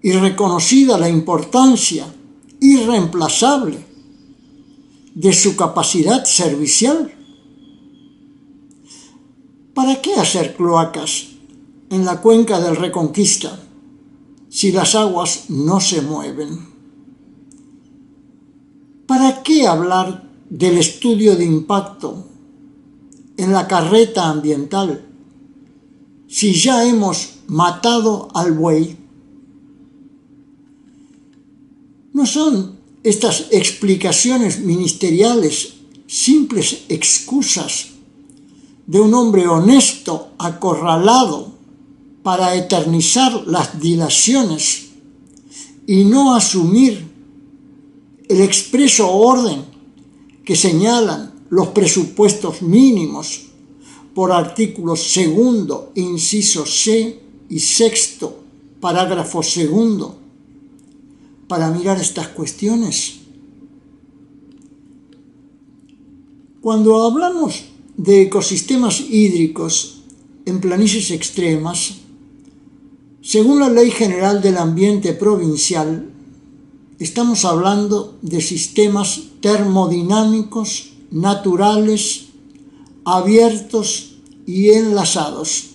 y reconocida la importancia irreemplazable de su capacidad servicial, ¿para qué hacer cloacas en la cuenca del Reconquista si las aguas no se mueven? ¿Para qué hablar del estudio de impacto en la carreta ambiental si ya hemos matado al buey? ¿No son estas explicaciones ministeriales simples excusas de un hombre honesto acorralado para eternizar las dilaciones y no asumir el expreso orden que señalan los presupuestos mínimos por artículos 2, inciso C y 6, parágrafo 2, para mirar estas cuestiones? Cuando hablamos de ecosistemas hídricos en planicies extremas, según la Ley General del Ambiente Provincial, estamos hablando de sistemas termodinámicos, naturales, abiertos y enlazados.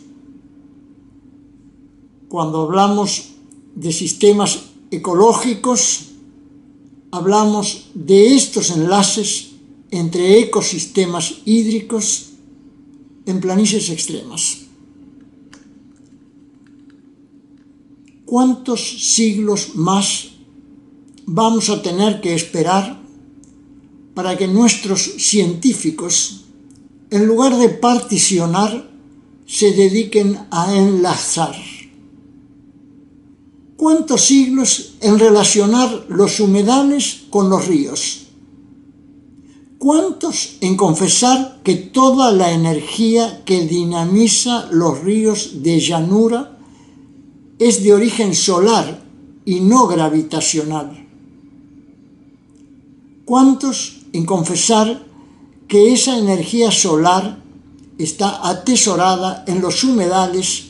Cuando hablamos de sistemas ecológicos, hablamos de estos enlaces entre ecosistemas hídricos en planicies extremas. ¿Cuántos siglos más vamos a tener que esperar para que nuestros científicos, en lugar de particionar, se dediquen a enlazar? ¿Cuántos siglos en relacionar los humedales con los ríos? ¿Cuántos en confesar que toda la energía que dinamiza los ríos de llanura es de origen solar y no gravitacional? ¿Cuántos en confesar que esa energía solar está atesorada en los humedales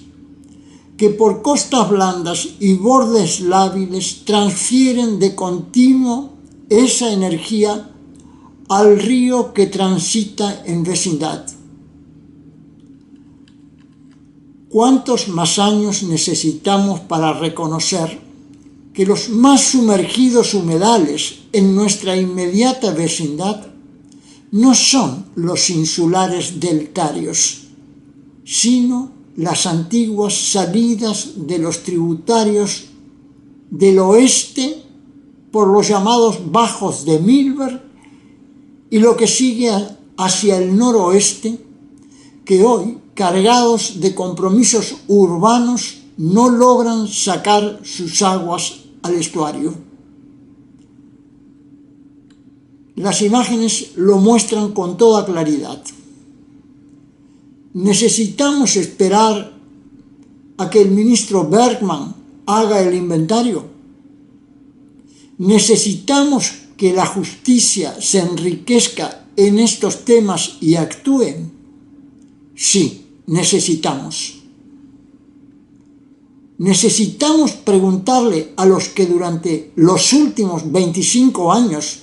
que por costas blandas y bordes lábiles transfieren de continuo esa energía al río que transita en vecindad? ¿Cuántos más años necesitamos para reconocer que los más sumergidos humedales en nuestra inmediata vecindad no son los insulares deltarios, sino las antiguas salidas de los tributarios del oeste por los llamados bajos de Milberg y lo que sigue hacia el noroeste, que hoy, cargados de compromisos urbanos, no logran sacar sus aguas al estuario? Las imágenes lo muestran con toda claridad. ¿Necesitamos esperar a que el ministro Bergman haga el inventario? ¿Necesitamos que la justicia se enriquezca en estos temas y actúe? Sí, necesitamos. Necesitamos preguntarle a los que durante los últimos 25 años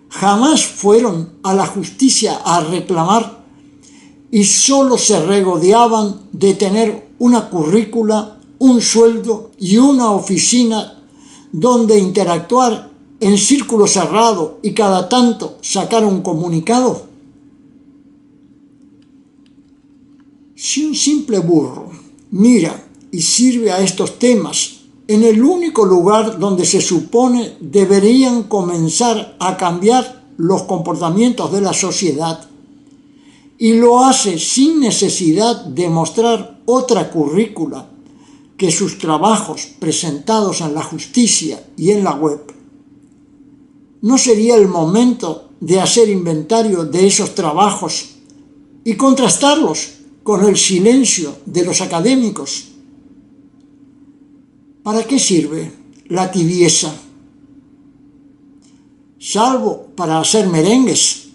jamás fueron a la justicia a reclamar y solo se regodeaban de tener una currícula, un sueldo y una oficina donde interactuar en círculo cerrado y cada tanto sacar un comunicado. Si un simple burro mira y sirve a estos temas en el único lugar donde se supone deberían comenzar a cambiar los comportamientos de la sociedad, y lo hace sin necesidad de mostrar otra currícula que sus trabajos presentados en la justicia y en la web, ¿no sería el momento de hacer inventario de esos trabajos y contrastarlos con el silencio de los académicos? ¿Para qué sirve la tibieza? Salvo para hacer merengues.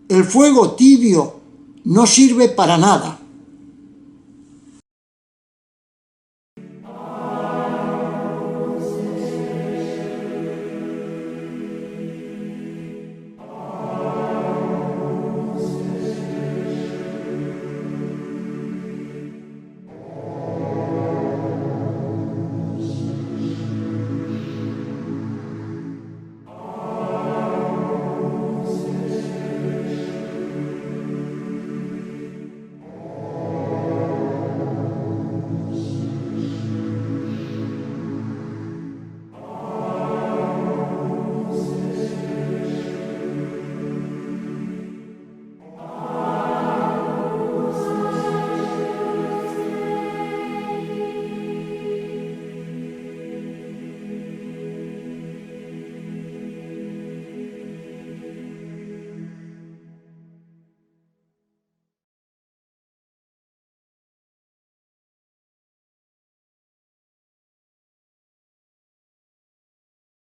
El fuego tibio no sirve para nada.